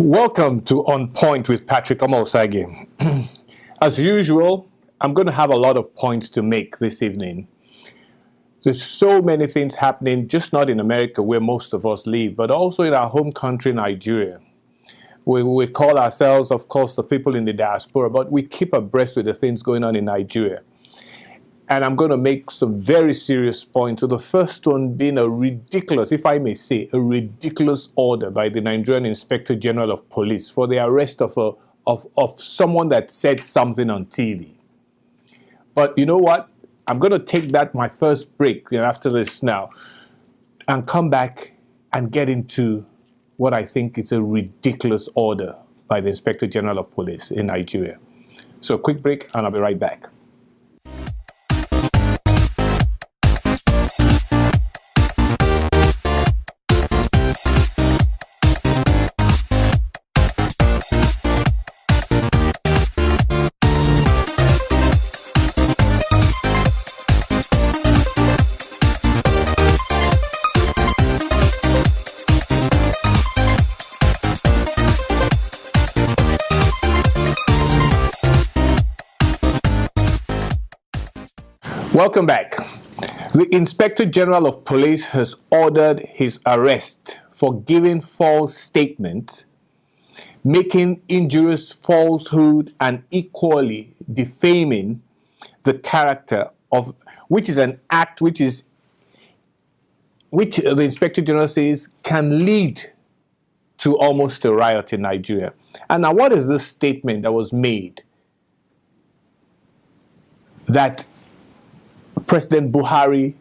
Welcome to On Point with Patrick. I'm Osagie. As usual, I'm going to have a lot of points to make this evening. There's so many things happening, just not in America where most of us live, but also in our home country, Nigeria. We call ourselves, of course, the people in the diaspora, but we keep abreast with the things going on in Nigeria. And I'm going to make some very serious points. So the first one being a ridiculous, if I may say, a ridiculous order by the Nigerian Inspector General of Police for the arrest of someone that said something on TV. But you know what? I'm going to take that my first break after this now and come back and get into what I think is a ridiculous order by the Inspector General of Police in Nigeria. So quick break and I'll be right back. Welcome back. The Inspector General of Police has ordered his arrest for giving false statement, making injurious falsehood, and equally defaming the character of, which is an act which the Inspector General says can lead to almost a riot in Nigeria. And now, what is this statement that was made? That President Buhari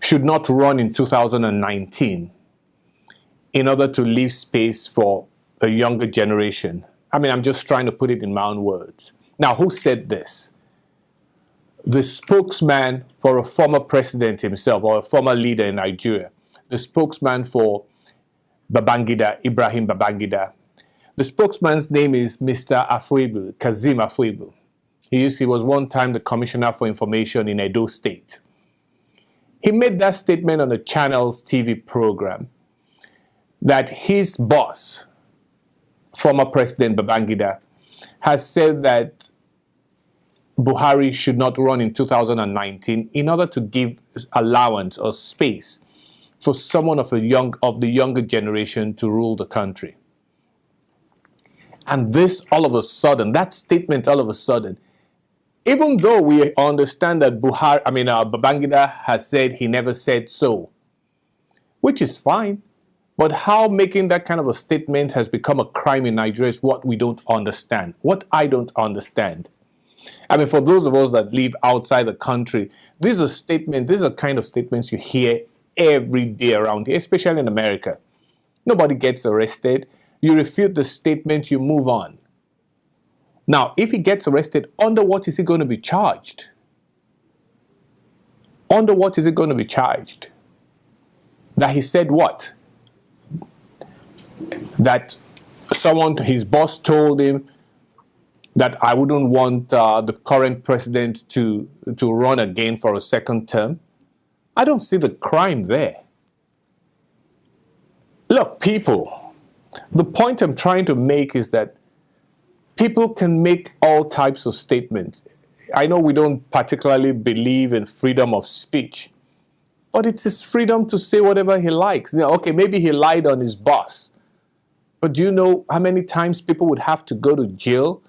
should not run in 2019 in order to leave space for a younger generation. I mean, I'm just trying to put it in my own words. Now, who said this? The spokesman for a former president himself, or a former leader in Nigeria. The spokesman for Babangida, Ibrahim Babangida. The spokesman's name is Mr. Afuebu, Kazim Afuebu. He was one time the Commissioner for Information in Edo State. He made that statement on a Channels TV program that his boss, former President Babangida, has said that Buhari should not run in 2019 in order to give allowance or space for someone of the younger generation to rule the country. And this all of a sudden, that statement all of a sudden, even though we understand that Babangida has said he never said so, which is fine, but how making that kind of a statement has become a crime in Nigeria is what we don't understand, what I don't understand. I mean, for those of us that live outside the country, these are kind of statements you hear every day around here, especially in America. Nobody gets arrested. You refute the statement, you move on. Now, if he gets arrested, under what is he going to be charged? Under what is he going to be charged? That he said what? That his boss told him that I wouldn't want the current president to run again for a second term. I don't see the crime there. Look, people, the point I'm trying to make is that people can make all types of statements. I know we don't particularly believe in freedom of speech, but it's his freedom to say whatever he likes. Okay, maybe he lied on his boss, but do you know how many times people would have to go to jail,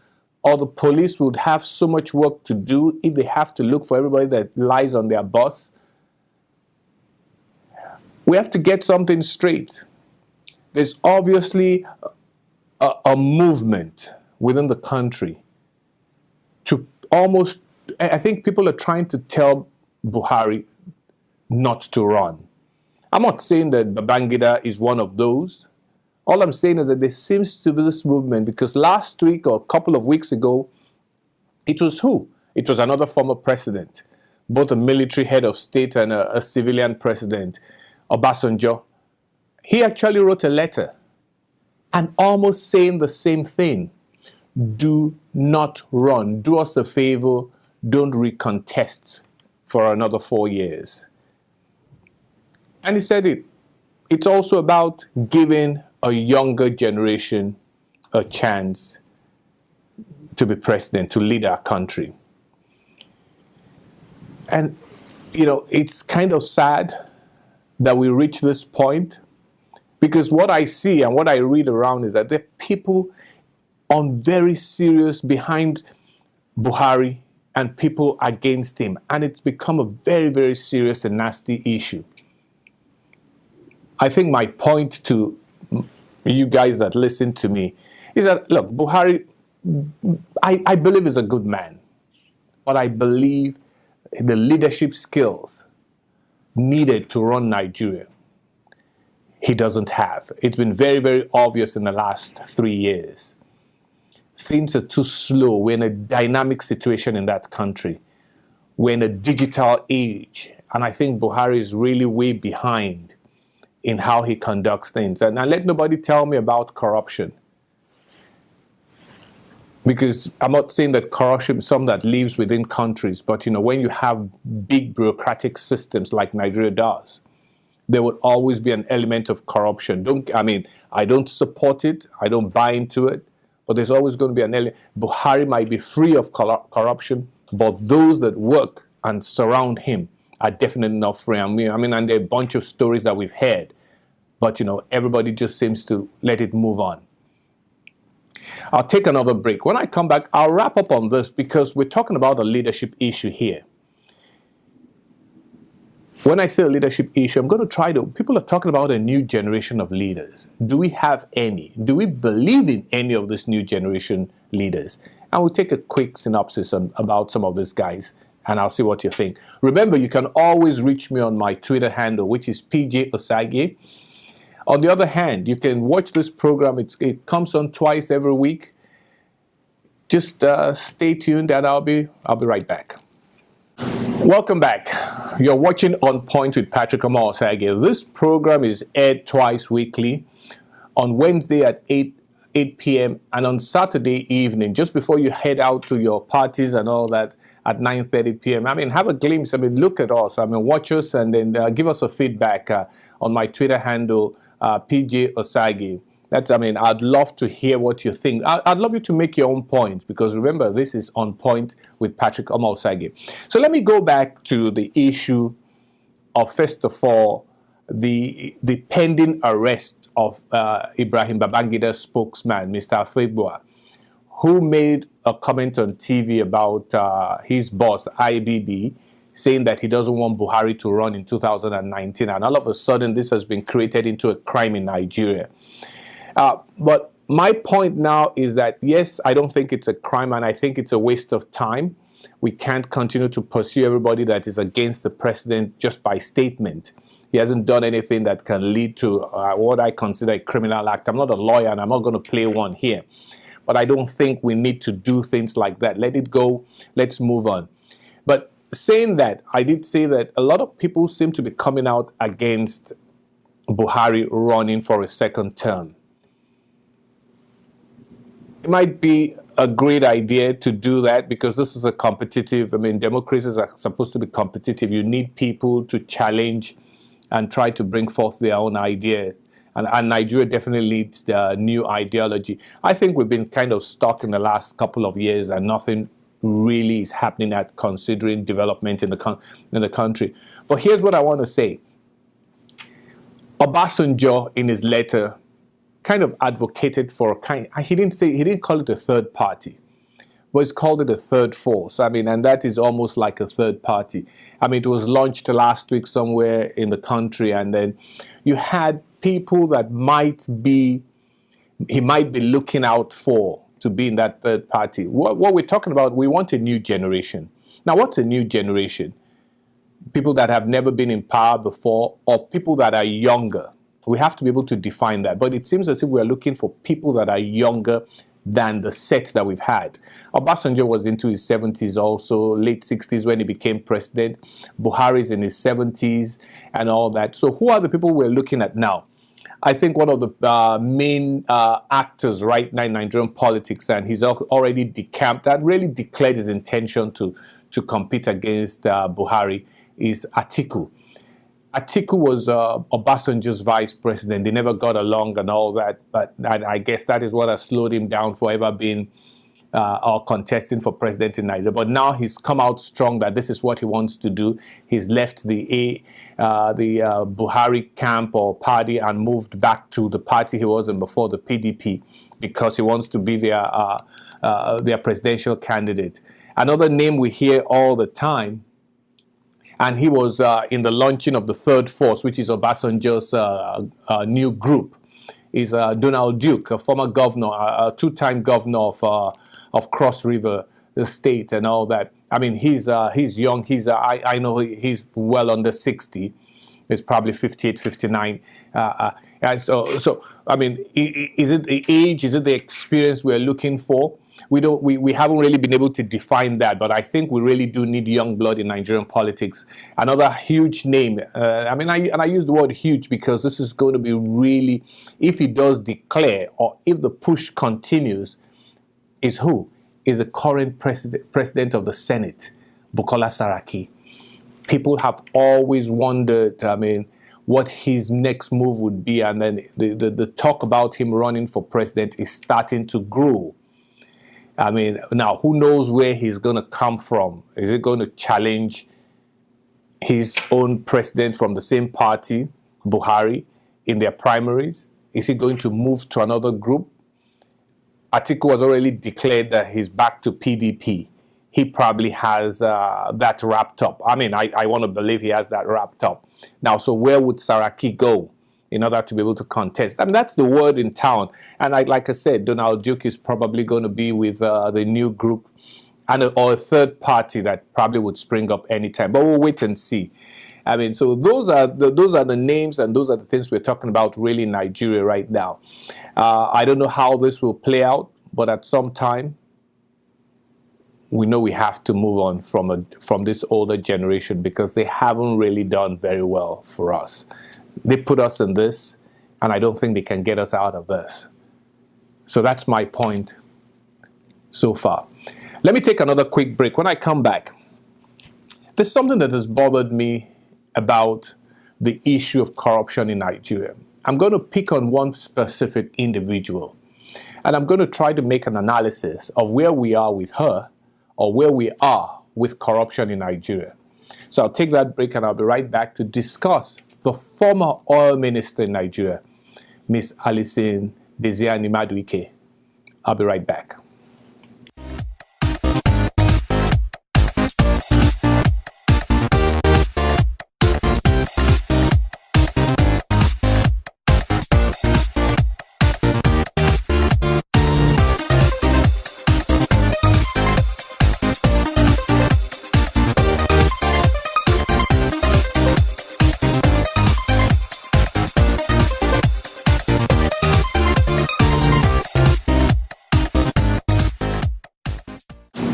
or the police would have so much work to do if they have to look for everybody that lies on their boss? We have to get something straight. There's obviously a movement within the country to I think people are trying to tell Buhari not to run. I'm not saying that Babangida is one of those. All I'm saying is that there seems to be this movement, because last week or a couple of weeks ago, it was who? It was another former president, both a military head of state and a civilian president, Obasanjo. He actually wrote a letter and almost saying the same thing. Do not run. Do us a favor. Don't recontest for another 4 years. And he said it's also about giving a younger generation a chance to be president, to lead our country. And, you know, it's kind of sad that we reach this point, because what I see and what I read around is that there are people on very serious behind Buhari and people against him. And it's become a very, very serious and nasty issue. I think my point to you guys that listen to me is that, look, Buhari, I believe is a good man, but I believe the leadership skills needed to run Nigeria, he doesn't have. It's been very, very obvious in the last 3 years. Things are too slow. We're in a dynamic situation in that country. We're in a digital age. And I think Buhari is really way behind in how he conducts things. And let nobody tell me about corruption. Because I'm not saying that corruption is something that lives within countries, but you know, when you have big bureaucratic systems like Nigeria does, there would always be an element of corruption. I don't support it, I don't buy into it, but there's always going to be an element. Buhari might be free of corruption, but those that work and surround him are definitely not free. And there are a bunch of stories that we've heard, but you know, everybody just seems to let it move on. I'll take another break. When I come back, I'll wrap up on this because we're talking about a leadership issue here. When I say a leadership issue, I'm going to people are talking about a new generation of leaders. Do we have any? Do we believe in any of this new generation leaders? And we'll take a quick synopsis about some of these guys, and I'll see what you think. Remember, you can always reach me on my Twitter handle, which is PJ Osagie. On the other hand, you can watch this program. It comes on twice every week. Just stay tuned, and I'll be right back. Welcome back. You're watching On Point with Patrick Osagie. This program is aired twice weekly, on Wednesday at 8 p.m. and on Saturday evening, just before you head out to your parties and all that, at 9:30 p.m. Have a glimpse. Look at us. Watch us and then give us a feedback on my Twitter handle, PJ Osagie. I'd love to hear what you think. I'd love you to make your own point, because remember, this is On Point with Patrick Osagie. So let me go back to the issue of, first of all, the pending arrest of Ibrahim Babangida's spokesman, Mr. Afebua, who made a comment on TV about his boss, IBB, saying that he doesn't want Buhari to run in 2019. And all of a sudden, this has been created into a crime in Nigeria. But my point now is that, yes, I don't think it's a crime, and I think it's a waste of time. We can't continue to pursue everybody that is against the president just by statement. He hasn't done anything that can lead to what I consider a criminal act. I'm not a lawyer, and I'm not going to play one here. But I don't think we need to do things like that. Let it go. Let's move on. But saying that, I did say that a lot of people seem to be coming out against Buhari running for a second term. It might be a great idea to do that because this is a competitive, democracies are supposed to be competitive. You need people to challenge and try to bring forth their own idea. And Nigeria definitely needs the new ideology. I think we've been kind of stuck in the last couple of years and nothing really is happening at considering development in the country. But here's what I want to say. Obasanjo, in his letter, kind of advocated for he didn't call it a third party, but he's called it a third force. And that is almost like a third party. It was launched last week somewhere in the country, and then you had people that he might be looking out for to be in that third party. What we're talking about, we want a new generation. Now, what's a new generation? People that have never been in power before, or people that are younger. We have to be able to define that. But it seems as if we're looking for people that are younger than the set that we've had. Obasanjo was into his 70s also, late 60s when he became president. Buhari's in his 70s and all that. So who are the people we're looking at now? I think one of the main actors right now in Nigerian politics, and he's already decamped and really declared his intention to compete against Buhari, is Atiku. Atiku was Obasanjo's vice president. They never got along and all that, but I guess that is what has slowed him down for ever being or contesting for president in Nigeria. But now he's come out strong that this is what he wants to do. He's left the Buhari camp or party and moved back to the party he was in before, the PDP, because he wants to be their presidential candidate. Another name we hear all the time, and he was in the launching of the Third Force, which is Obasanjo's new group, is Donald Duke, a former governor, a two-time governor of Cross River State and all that. I mean, he's young. I know he's well under 60. He's probably 58, 59. And so I mean, is it the age? Is it the experience we're looking for? We haven't really been able to define that, but I think we really do need young blood in Nigerian politics. Another huge name, I use the word huge because this is going to be really, if he does declare or if the push continues, is who? Is the current president of the Senate, Bukola Saraki. People have always wondered, what his next move would be, and then the talk about him running for president is starting to grow. Now, who knows where he's going to come from? Is it going to challenge his own president from the same party, Buhari, in their primaries? Is he going to move to another group? Atiku has already declared that he's back to PDP. He probably has that wrapped up. I want to believe he has that wrapped up. Now, so where would Saraki go in order to be able to contest? That's the word in town. And like I said, Donald Duke is probably going to be with the new group or a third party that probably would spring up anytime. But we'll wait and see. So those are the names and those are the things we're talking about really in Nigeria right now. I don't know how this will play out, but at some time, we know we have to move on from this older generation because they haven't really done very well for us. They put us in this, and I don't think they can get us out of this. So that's my point so far. Let me take another quick break. When I come back, there's something that has bothered me about the issue of corruption in Nigeria. I'm going to pick on one specific individual, and I'm going to try to make an analysis of where we are with her or where we are with corruption in Nigeria. So I'll take that break and I'll be right back to discuss the former oil minister in Nigeria, Miss Alison Desiani Maduike. I'll be right back.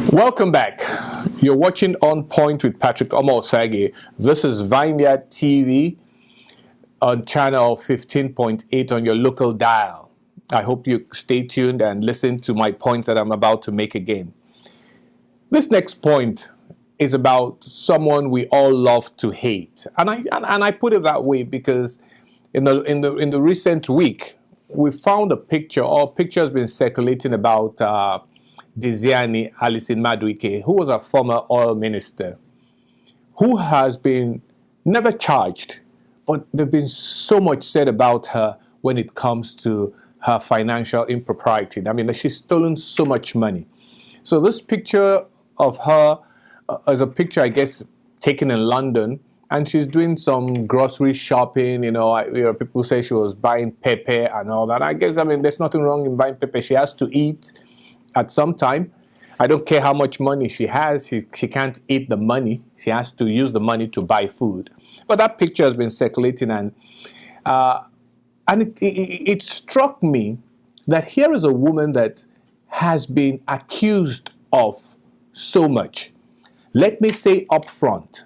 Welcome back. You're watching On Point with Patrick Osagie. This is Vineyard TV on channel 15.8 on your local dial. I hope you stay tuned and listen to my points that I'm about to make again. This next point is about someone we all love to hate, and I put it that way because in the recent week we found a picture, or picture has been circulating about Desiani Alison Maduike, who was a former oil minister, who has been never charged, but there's been so much said about her when it comes to her financial impropriety. She's stolen so much money. So this picture of her is a picture, I guess, taken in London, and she's doing some grocery shopping. People say she was buying pepper and all that. I guess, there's nothing wrong in buying pepper. She has to eat at some time. I don't care how much money she has. She can't eat the money. She has to use the money to buy food. But that picture has been circulating, and it struck me that here is a woman that has been accused of so much. Let me say up front,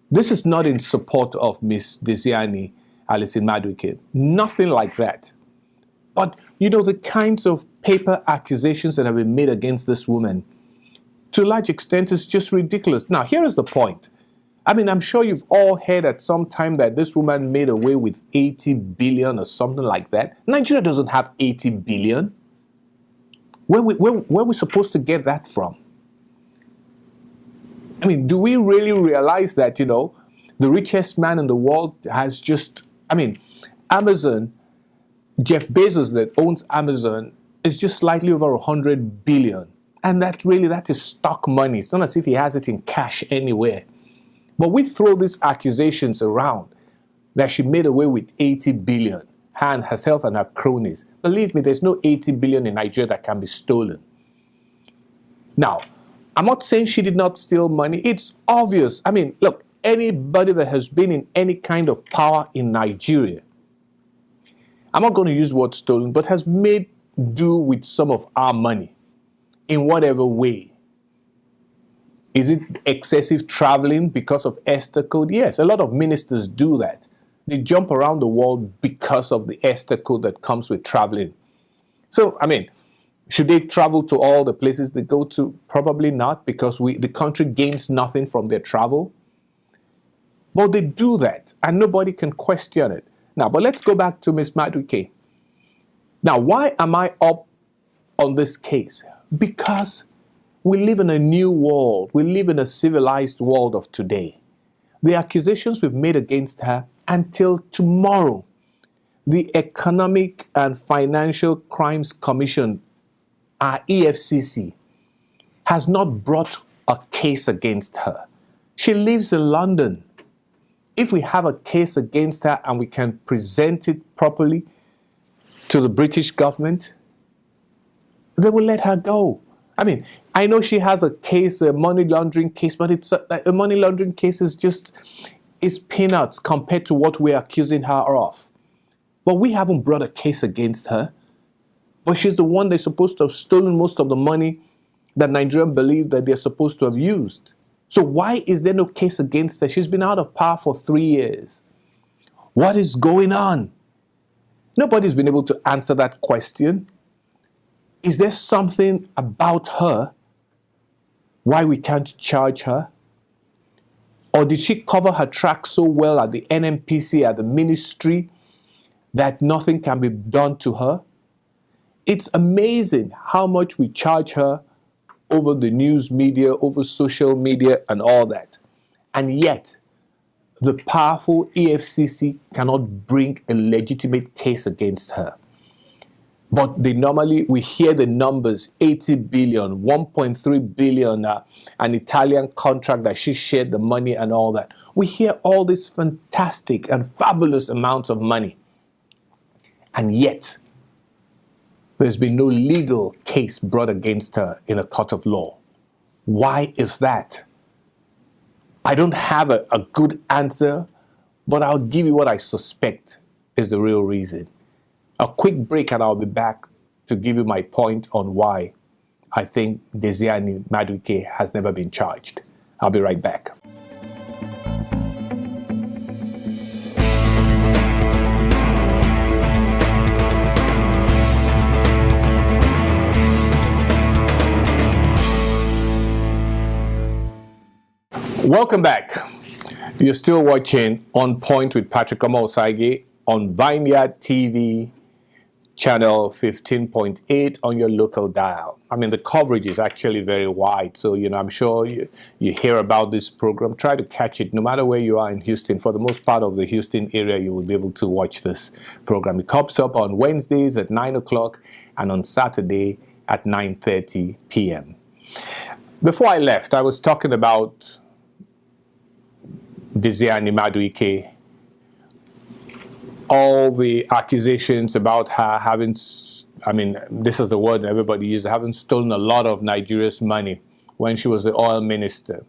this is not in support of Miss Desiani Alison Maduike. Nothing like that. But, the kinds of paper accusations that have been made against this woman, to a large extent, is just ridiculous. Now, here is the point. I mean, I'm sure you've all heard at some time that this woman made away with 80 billion or something like that. Nigeria doesn't have 80 billion. Where are we supposed to get that from? I mean, do we really realize that, the richest man in the world has just, Amazon, Jeff Bezos that owns Amazon is just slightly over 100 billion. And that is stock money. It's not as if he has it in cash anywhere. But we throw these accusations around that she made away with 80 billion, her and herself and her cronies. Believe me, there's no 80 billion in Nigeria that can be stolen. Now, I'm not saying she did not steal money. It's obvious. I mean, look, anybody that has been in any kind of power in Nigeria, I'm not going to use the word stolen, but has made do with some of our money in whatever way. Is it excessive traveling because of Esther code? Yes, a lot of ministers do that. They jump around the world because of the Esther code that comes with traveling. So, should they travel to all the places they go to? Probably not, because the country gains nothing from their travel. But they do that, and nobody can question it. Now, but let's go back to Ms. Madueke. Now, why am I up on this case? Because we live in a new world. We live in a civilized world of today. The accusations we've made against her until tomorrow, the Economic and Financial Crimes Commission, our EFCC, has not brought a case against her. She lives in London. If we have a case against her and we can present it properly to the British government, they will let her go. I know she has a case, a money laundering case, but it's a money laundering case is peanuts compared to what we're accusing her of. But we haven't brought a case against her. But she's the one that's supposed to have stolen most of the money that Nigerians believe that they're supposed to have used. So why is there no case against her? She's been out of power for 3 years. What is going on? Nobody's been able to answer that question. Is there something about her why we can't charge her? Or did she cover her track so well at the NNPC, at the ministry, that nothing can be done to her? It's amazing how much we charge her over the news media, over social media, and all that. And yet, the powerful EFCC cannot bring a legitimate case against her. But we hear the numbers, 80 billion, 1.3 billion, an Italian contract that she shared the money and all that. We hear all these fantastic and fabulous amounts of money. And yet, there's been no legal case brought against her in a court of law. Why is that? I don't have a good answer, but I'll give you what I suspect is the real reason. A quick break and I'll be back to give you my point on why I think Desiani Madueke has never been charged. I'll be right back. Welcome back. You're still watching On Point with Patrick Osagie on Vineyard TV, channel 15.8 on your local dial. The coverage is actually very wide, so I'm sure you hear about this program. Try to catch it no matter where you are in Houston. For the most part of the Houston area, you will be able to watch this program. It comes up on Wednesdays at 9 o'clock and on Saturday at 9:30 p.m. Before I left, I was talking about Desiani Madueke, all the accusations about her having, this is the word everybody uses, having stolen a lot of Nigeria's money when she was the oil minister.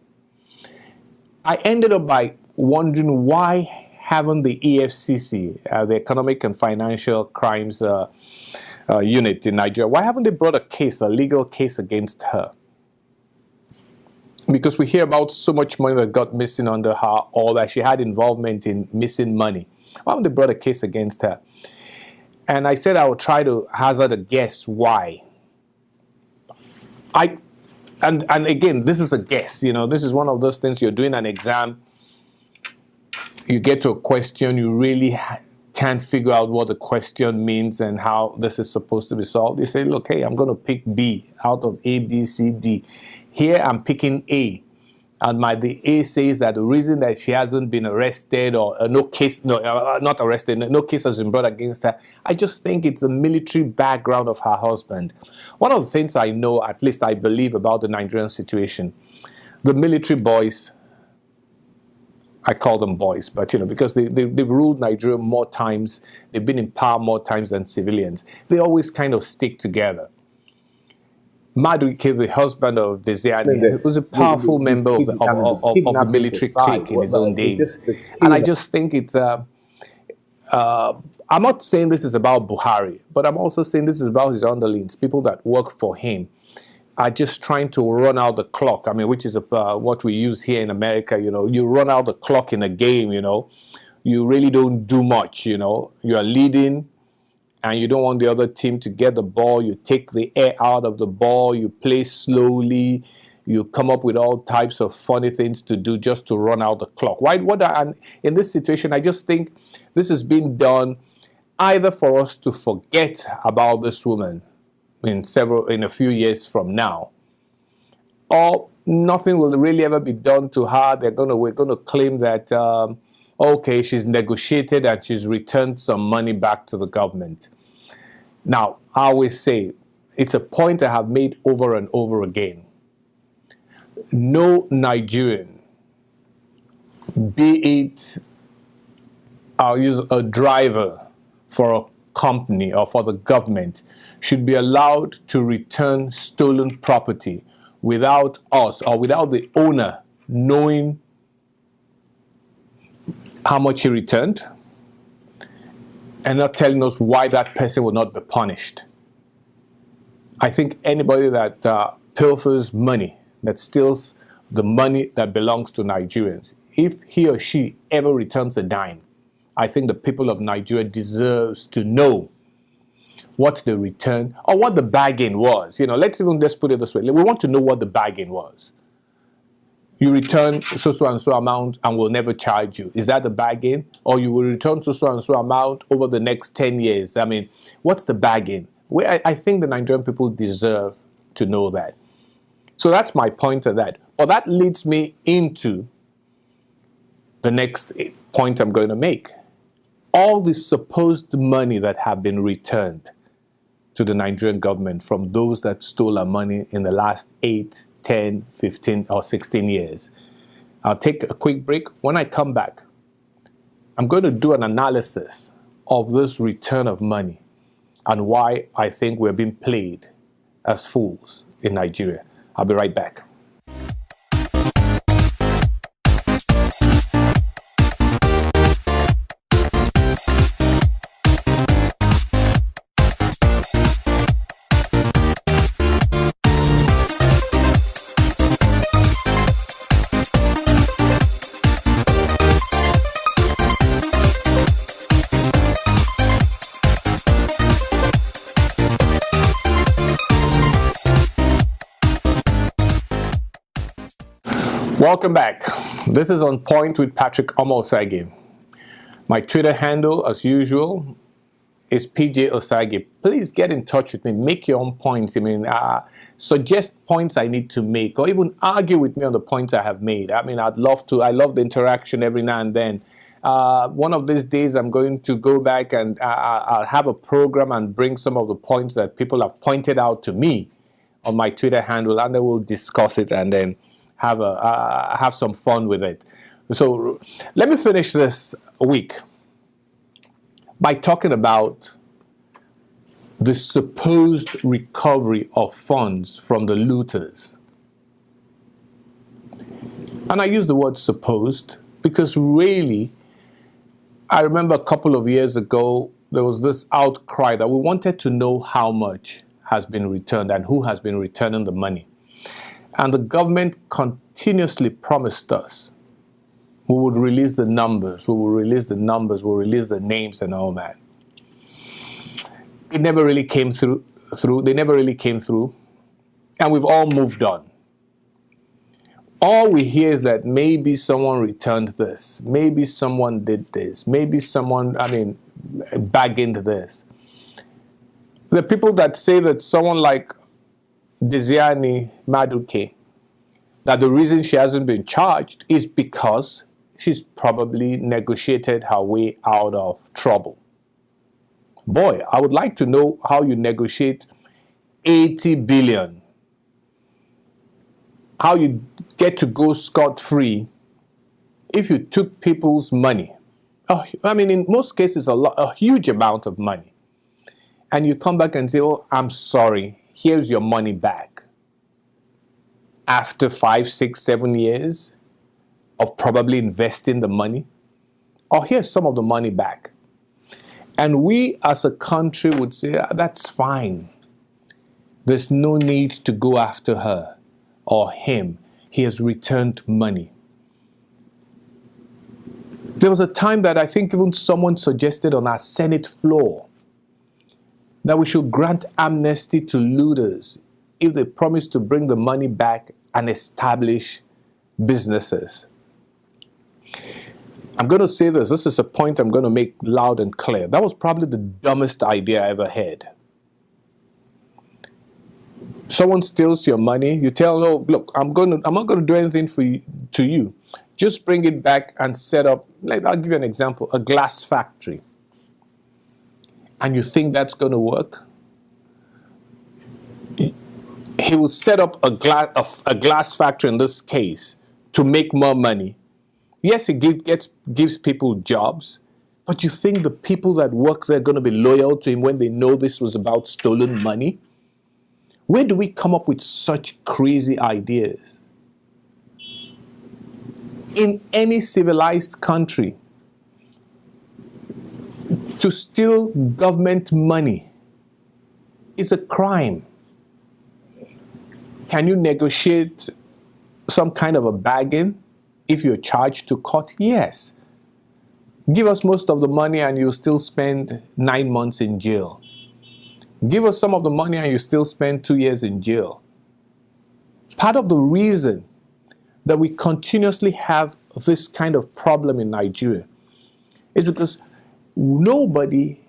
I ended up by wondering, why haven't the EFCC, the Economic and Financial Crimes Unit in Nigeria, why haven't they brought a legal case against her? Because we hear about so much money that got missing under her, or that she had involvement in missing money. Why haven't they brought a case against her? And I said I would try to hazard a guess why. And again, this is a guess. This is one of those things, you're doing an exam you get to a question, you really can't figure out what the question means and how this is supposed to be solved. You say, look, hey, I'm going to pick B out of A, B, C, D. Here I'm picking A. And the A says that the reason that she hasn't been arrested or not arrested, no case has been brought against her, I just think it's the military background of her husband. One of the things I know, at least I believe about the Nigerian situation, the military boys, I call them boys, but because they've ruled Nigeria more times, they've been in power more times than civilians. They always kind of stick together. Maduike, the husband of Desiani, was a powerful member of the military clique in his own days. And I just think it's, I'm not saying this is about Buhari, but I'm also saying this is about his underlings, people that work for him, are just trying to run out the clock. I mean, which is what we use here in America, you run out the clock in a game, you really don't do much, you are leading, and you don't want the other team to get the ball, you take the air out of the ball, you play slowly, you come up with all types of funny things to do just to run out the clock. And in this situation, I just think this is being done either for us to forget about this woman in a few years from now, or nothing will really ever be done to her. We're gonna claim that okay, she's negotiated and she's returned some money back to the government. Now, I always say, it's a point I have made over and over again. No Nigerian, be it, I'll use a driver for a company or for the government, should be allowed to return stolen property without us or without the owner knowing how much he returned and not telling us why that person will not be punished. I think anybody that pilfers money, that steals the money that belongs to Nigerians, if he or she ever returns a dime, I think the people of Nigeria deserves to know what the return or what the bargain was. Let's put it this way. We want to know what the bargain was. You return so and so amount and we'll never charge you. Is that the bargain? Or you will return so and so amount over the next 10 years. I mean, what's the bargain? I think the Nigerian people deserve to know that. So that's my point of that. But that leads me into the next point I'm going to make. All the supposed money that have been returned to the Nigerian government from those that stole our money in the last 8, 10, 15, or 16 years. I'll take a quick break. When I come back, I'm going to do an analysis of this return of money and why I think we're being played as fools in Nigeria. I'll be right back. Welcome back. This is On Point with Patrick Osagie. My Twitter handle, as usual, is PJ Osagie. Please get in touch with me. Make your own points. Suggest points I need to make, or even argue with me on the points I have made. I'd love to. I love the interaction every now and then. One of these days, I'm going to go back and I'll have a program and bring some of the points that people have pointed out to me on my Twitter handle, and then we'll discuss it and then have some fun with it. So let me finish this week by talking about the supposed recovery of funds from the looters. And I use the word supposed because really, I remember a couple of years ago, there was this outcry that we wanted to know how much has been returned and who has been returning the money. And the government continuously promised us we would release the numbers, we'll release the names and all that. It never really came through. They never really came through. And we've all moved on. all we hear is that maybe someone returned this, maybe someone did this, maybe someone, bargained this. The people that say that someone like Desiani Maduke, that the reason she hasn't been charged is because she's probably negotiated her way out of trouble. Boy, I would like to know how you negotiate 80 billion. How you get to go scot-free if you took people's money. In most cases, a huge amount of money. And you come back and say, oh, I'm sorry, here's your money back. After 5, 6, 7 years of probably investing the money, or here's some of the money back. And we as a country would say, that's fine. There's no need to go after her or him. He has returned money. There was a time that I think even someone suggested on our Senate floor that we should grant amnesty to looters if they promise to bring the money back and establish businesses. I'm going to say this. This is a point I'm going to make loud and clear. That was probably the dumbest idea I ever had. Someone steals your money, you tell them, oh, look, I'm not going to do anything to you. Just bring it back and set up, I'll give you an example, a glass factory. And you think that's going to work? He will set up a glass factory in this case to make more money. Yes, it gives people jobs, but you think the people that work there are going to be loyal to him when they know this was about stolen money? Where do we come up with such crazy ideas? In any civilized country, to steal government money is a crime. Can you negotiate some kind of a bargain if you're charged to court? Yes. Give us most of the money and you'll still spend 9 months in jail. Give us some of the money and you still spend 2 years in jail. Part of the reason that we continuously have this kind of problem in Nigeria is because nobody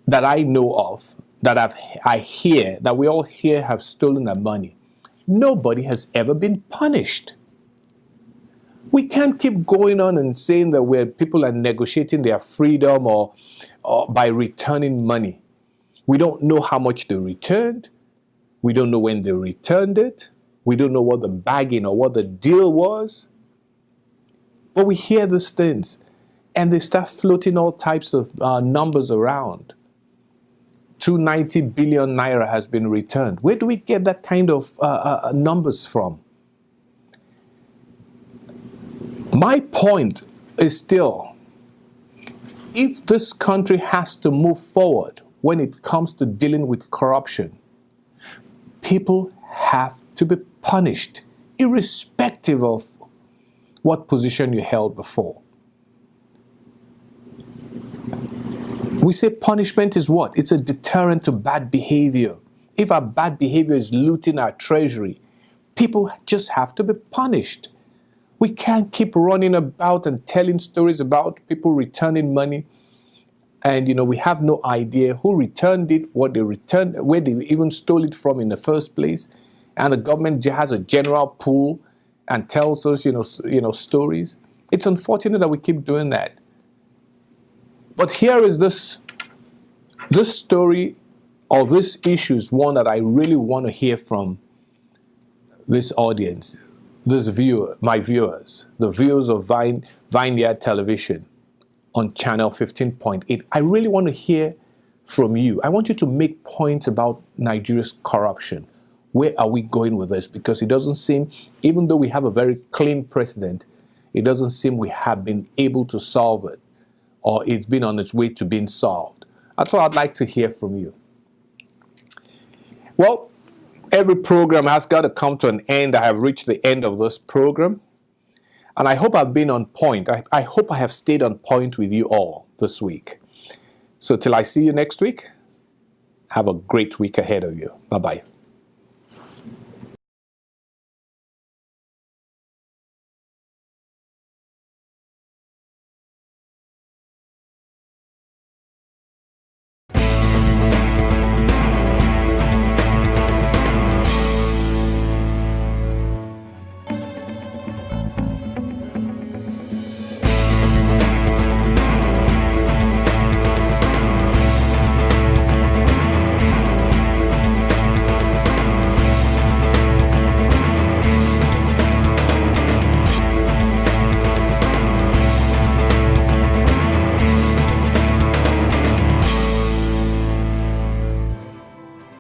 that I know of, I hear, that we all hear have stolen their money, nobody has ever been punished. We can't keep going on and saying that where people are negotiating their freedom or by returning money. We don't know how much they returned. We don't know when they returned it. We don't know what the bargain or what the deal was. But we hear these things and they start floating all types of numbers around. 290 billion naira has been returned. Where do we get that kind of numbers from? My point is still, if this country has to move forward when it comes to dealing with corruption, people have to be punished, irrespective of what position you held before. We say punishment is what? It's a deterrent to bad behavior. If our bad behavior is looting our treasury, people just have to be punished. We can't keep running about and telling stories about people returning money. And, we have no idea who returned it, what they returned, where they even stole it from in the first place. And the government has a general pool and tells us, stories. It's unfortunate that we keep doing that. But here is this story or this issue is one that I really want to hear from this audience, my viewers, the viewers of Vineyard Television on channel 15.8. I really want to hear from you. I want you to make points about Nigeria's corruption. Where are we going with this? Because it doesn't seem, even though we have a very clean president, it doesn't seem we have been able to solve it, or it's been on its way to being solved. That's what I'd like to hear from you. Well, every program has got to come to an end. I have reached the end of this program. And I hope I've been on point. I hope I have stayed on point with you all this week. So till I see you next week, have a great week ahead of you. Bye-bye.